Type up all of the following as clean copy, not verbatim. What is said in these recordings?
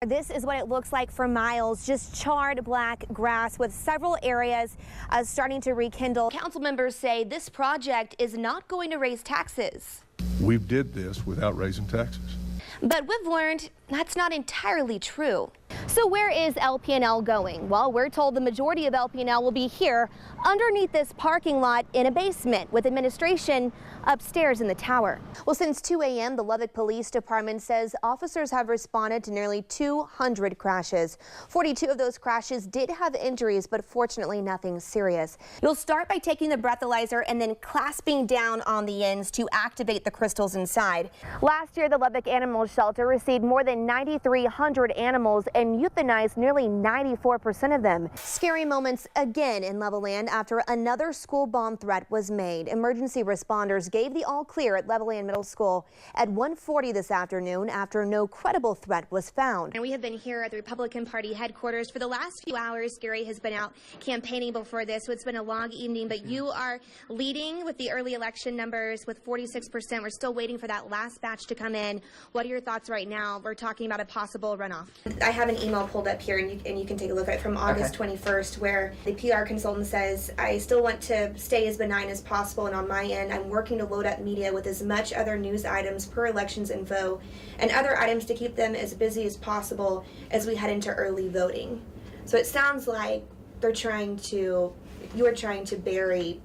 This is what it looks like for miles, just charred black grass with several areas starting to rekindle. Council members say this project is not going to raise taxes. We did this without raising taxes. But we've learned that's not entirely true. So where is LP&L going? Well, we're told the majority of LP&L will be here underneath this parking lot in a basement with administration upstairs in the tower. Well, since 2 a.m., the Lubbock Police Department says officers have responded to nearly 200 crashes. 42 of those crashes did have injuries, but fortunately nothing serious. You'll start by taking the breathalyzer and then clasping down on the ends to activate the crystals inside. Last year, the Lubbock Animal Shelter received more than 9,300 animals and euthanized nearly 94% of them. Scary moments again in Levelland after another school bomb threat was made. Emergency responders gave the all clear at Levelland Middle School at 1:40 this afternoon after no credible threat was found. And we have been here at the Republican Party headquarters for the last few hours. Gary has been out campaigning before this, so it's been a long evening, but you are leading with the early election numbers with 46%. We're still waiting for that last batch to come in. What are your thoughts right now? We're talking about a possible runoff. I have an email pulled up here, and you can take a look at it from August 21st, where the PR consultant says, I still want to stay as benign as possible, and on my end, I'm working to load up media with as much other news items per elections info and other items to keep them as busy as possible as we head into early voting. So it sounds like you're trying to bury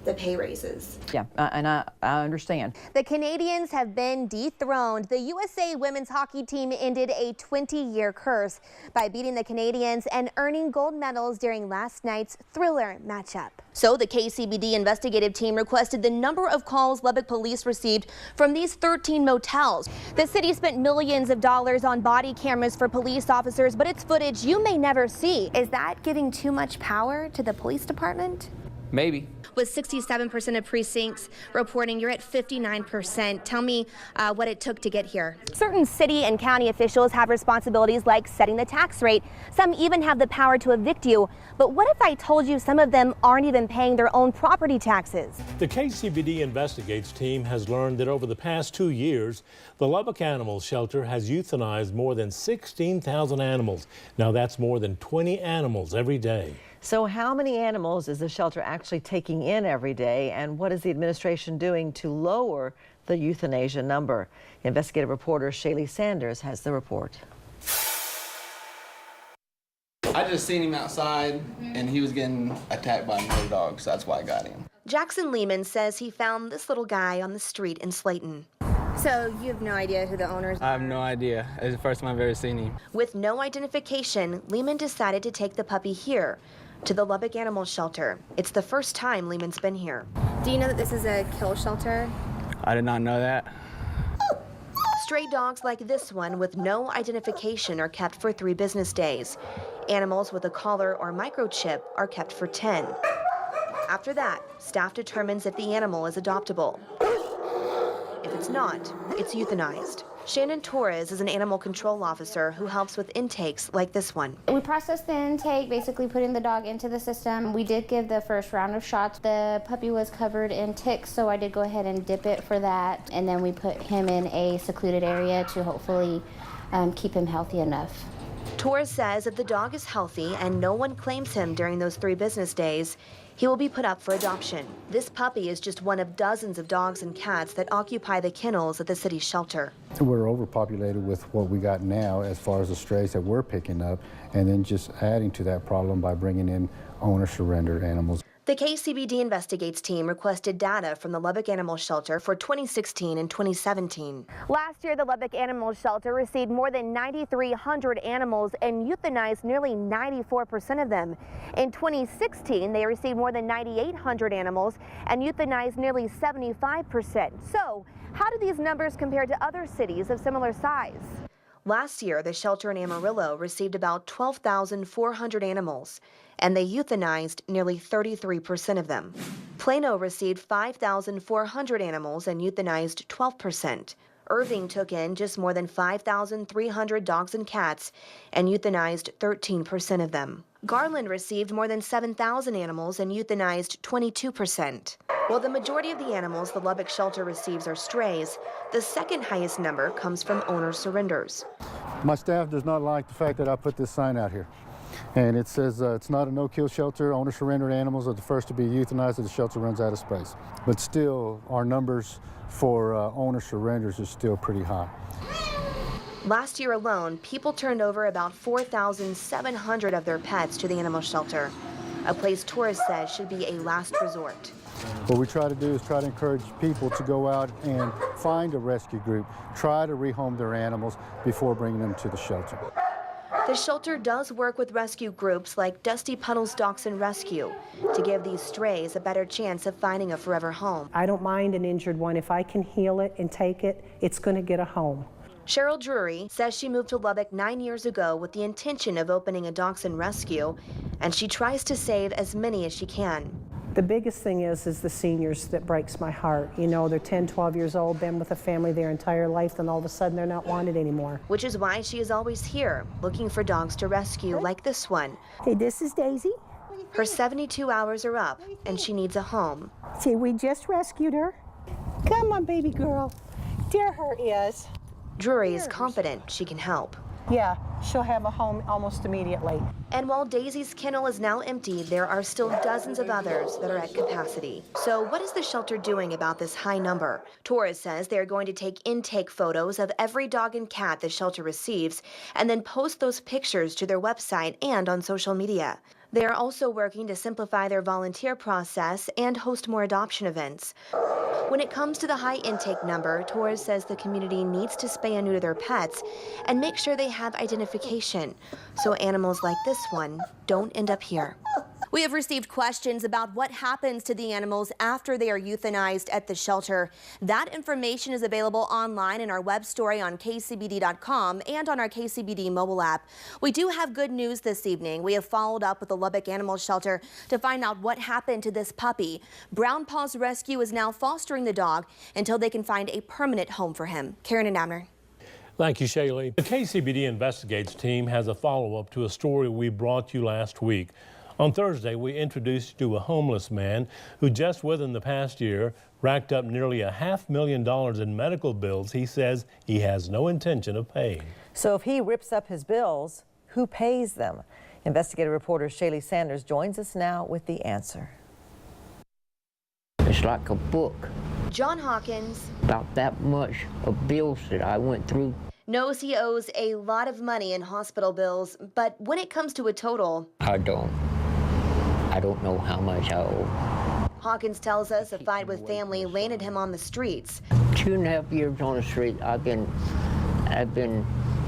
the pay raises. Yeah, and I understand. The Canadians have been dethroned. The USA women's hockey team ended a 20-year curse by beating the Canadians and earning gold medals during last night's thriller matchup. So the KCBD investigative team requested the number of calls Lubbock police received from these 13 motels. The city spent millions of dollars on body cameras for police officers, but it's footage you may never see. Is that giving too much power to the police department? Maybe. With 67% of precincts reporting, you're at 59%. Tell me what it took to get here. Certain city and county officials have responsibilities like setting the tax rate. Some even have the power to evict you. But what if I told you some of them aren't even paying their own property taxes? The KCBD Investigates team has learned that over the past 2 years, the Lubbock Animal Shelter has euthanized more than 16,000 animals. Now that's more than 20 animals every day. So how many animals is the shelter actually taking in every day, and what is the administration doing to lower the euthanasia number? Investigative reporter Shaley Sanders has the report. I just seen him outside and he was getting attacked by another dog, so that's why I got him. Jackson Lehman says he found this little guy on the street in Slayton. So you have no idea who the owners are? I have no idea. It's the first time I've ever seen him. With no identification, Lehman decided to take the puppy here to the Lubbock Animal Shelter. It's the first time Lehman's been here. Do you know that this is a kill shelter? I did not know that. Stray dogs like this one with no identification are kept for 3 business days. Animals with a collar or microchip are kept for 10. After that, staff determines if the animal is adoptable. If it's not, it's euthanized. Shannon Torres is an animal control officer who helps with intakes like this one. We processed the intake, basically putting the dog into the system. We did give the first round of shots. The puppy was covered in ticks, so I did go ahead and dip it for that. And then we put him in a secluded area to hopefully keep him healthy enough. Torres says if the dog is healthy and no one claims him during those 3 business days, he will be put up for adoption. This puppy is just one of dozens of dogs and cats that occupy the kennels at the city shelter. We're overpopulated with what we got now as far as the strays that we're picking up, and then just adding to that problem by bringing in owner-surrendered animals. The KCBD Investigates team requested data from the Lubbock Animal Shelter for 2016 and 2017. Last year, the Lubbock Animal Shelter received more than 9,300 animals and euthanized nearly 94% of them. In 2016, they received more than 9,800 animals and euthanized nearly 75%. So, how do these numbers compare to other cities of similar size? Last year, the shelter in Amarillo received about 12,400 animals, and they euthanized nearly 33% of them. Plano received 5,400 animals and euthanized 12%. Irving took in just more than 5,300 dogs and cats and euthanized 13% of them. Garland received more than 7,000 animals and euthanized 22%. While the majority of the animals the Lubbock shelter receives are strays, the second highest number comes from owner surrenders. My staff does not like the fact that I put this sign out here. And it says it's not a no-kill shelter. Owner-surrendered animals are the first to be euthanized if the shelter runs out of space. But still, our numbers for owner surrenders is still pretty high. Last year alone, people turned over about 4,700 of their pets to the animal shelter, a place tourists said should be a last resort. What we try to do is try to encourage people to go out and find a rescue group, try to rehome their animals before bringing them to the shelter. The shelter does work with rescue groups like Dusty Puddles Dachshund Rescue to give these strays a better chance of finding a forever home. I don't mind an injured one. If I can heal it and take it, it's going to get a home. Cheryl Drury says she moved to Lubbock 9 years ago with the intention of opening a dachshund rescue, and she tries to save as many as she can. The biggest thing is the seniors that breaks my heart. You know, they're 10, 12 years old, been with a family their entire life, and all of a sudden they're not wanted anymore. Which is why she is always here, looking for dogs to rescue like this one. Hey, this is Daisy. Her 72 hours are up, and she needs a home. See, we just rescued her. Come on, baby girl. There her is. Drury is confident she can help. Yeah, she'll have a home almost immediately. And while Daisy's kennel is now empty, there are still dozens of others that are at capacity. So what is the shelter doing about this high number? Torres says they're going to take intake photos of every dog and cat the shelter receives and then post those pictures to their website and on social media. They are also working to simplify their volunteer process and host more adoption events. When it comes to the high intake number, Torres says the community needs to spay and neuter their pets and make sure they have identification so animals like this one don't end up here. We have received questions about what happens to the animals after they are euthanized at the shelter. That information is available online in our web story on kcbd.com and on our KCBD mobile app. We do have good news this evening. We have followed up with the Lubbock Animal Shelter to find out what happened to this puppy. Brown Paws Rescue is now fostering the dog until they can find a permanent home for him. Karen and Abner. Thank you, Shaley. The KCBD Investigates team has a follow-up to a story we brought you last week. On Thursday, we introduced you to a homeless man who just within the past year racked up nearly $500,000 in medical bills he says he has no intention of paying. So if he rips up his bills, who pays them? Investigative reporter Shaley Sanders joins us now with the answer. It's like a book. John Hawkins, About that much of bills that I went through. knows he owes a lot of money in hospital bills, but when it comes to a total, I don't know how much I owe. Hawkins tells us a fight with family landed him on the streets. 2.5 years on the street. I've been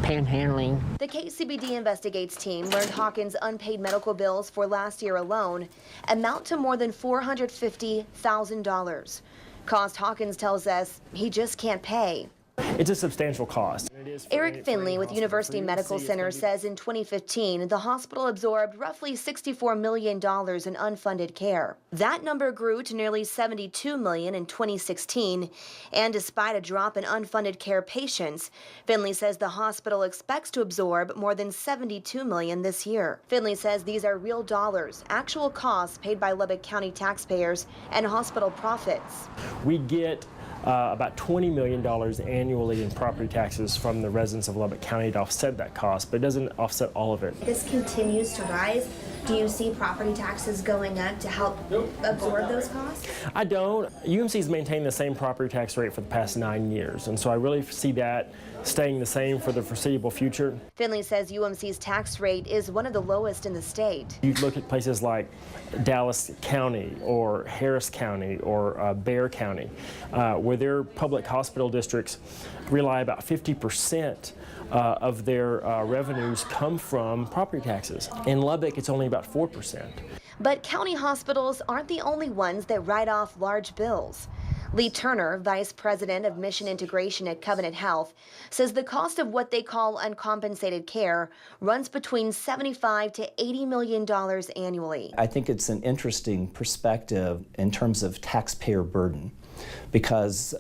panhandling. The KCBD Investigates team learned Hawkins' unpaid medical bills for last year alone amount to more than $450,000. Cost Hawkins tells us he just can't pay. It's a substantial cost. Eric Finley with University Medical Center says in 2015, the hospital absorbed roughly $64 million in unfunded care. That number grew to nearly $72 million in 2016. And despite a drop in unfunded care patients, Finley says the hospital expects to absorb more than $72 million this year. Finley says these are real dollars, actual costs paid by Lubbock County taxpayers and hospital profits. We get about $20 million annually in property taxes from the residents of Lubbock County to offset that cost, but it doesn't offset all of it. This continues to rise. Do you see property taxes going up to help absorb those costs? I don't. UMC's maintained the same property tax rate for the past 9 years, and so I really see that staying the same for the foreseeable future. Finley says UMC's tax rate is one of the lowest in the state. You look at places like Dallas County or Harris County or Bexar County, where their public hospital districts rely about 50% of their revenues come from property taxes. In Lubbock, it's only about 4%. But county hospitals aren't the only ones that write off large bills. Lee Turner, Vice President of Mission Integration at Covenant Health, says the cost of what they call uncompensated care runs between $75 to $80 million annually. I think it's an interesting perspective in terms of taxpayer burden, because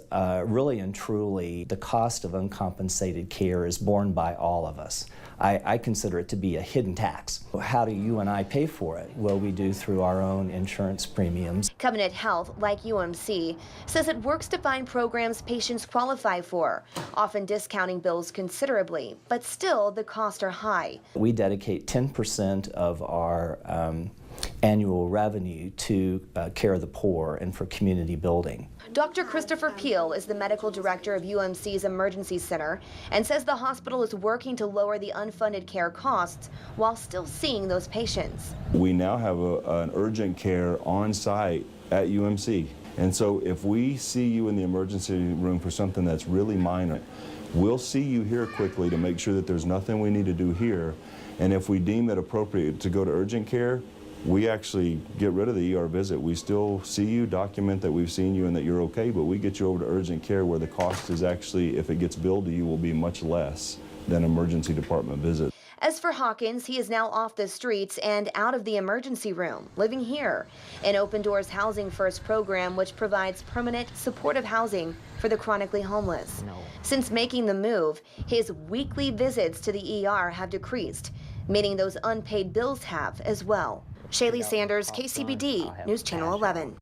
really and truly the cost of uncompensated care is borne by all of us. I consider it to be a hidden tax. How do you and I pay for it? Well, we do through our own insurance premiums. Covenant Health, like UMC, says it works to find programs patients qualify for, often discounting bills considerably, but still the costs are high. We dedicate 10% of our annual revenue to care of the poor and for community building. Dr. Christopher Peel is the medical director of UMC's Emergency Center and says the hospital is working to lower the unfunded care costs while still seeing those patients. We now have an urgent care on site at UMC. And so if we see you in the emergency room for something that's really minor, we'll see you here quickly to make sure that there's nothing we need to do here. And if we deem it appropriate to go to urgent care, we actually get rid of the ER visit. We still see you, document that we've seen you and that you're okay, but we get you over to urgent care where the cost is actually, if it gets billed to you, will be much less than emergency department visit. As for Hawkins, he is now off the streets and out of the emergency room, living here. An Open Doors Housing First program which provides permanent supportive housing for the chronically homeless. Since making the move, his weekly visits to the ER have decreased, meaning those unpaid bills have as well. Shaley Sanders, KCBD, News Channel 11.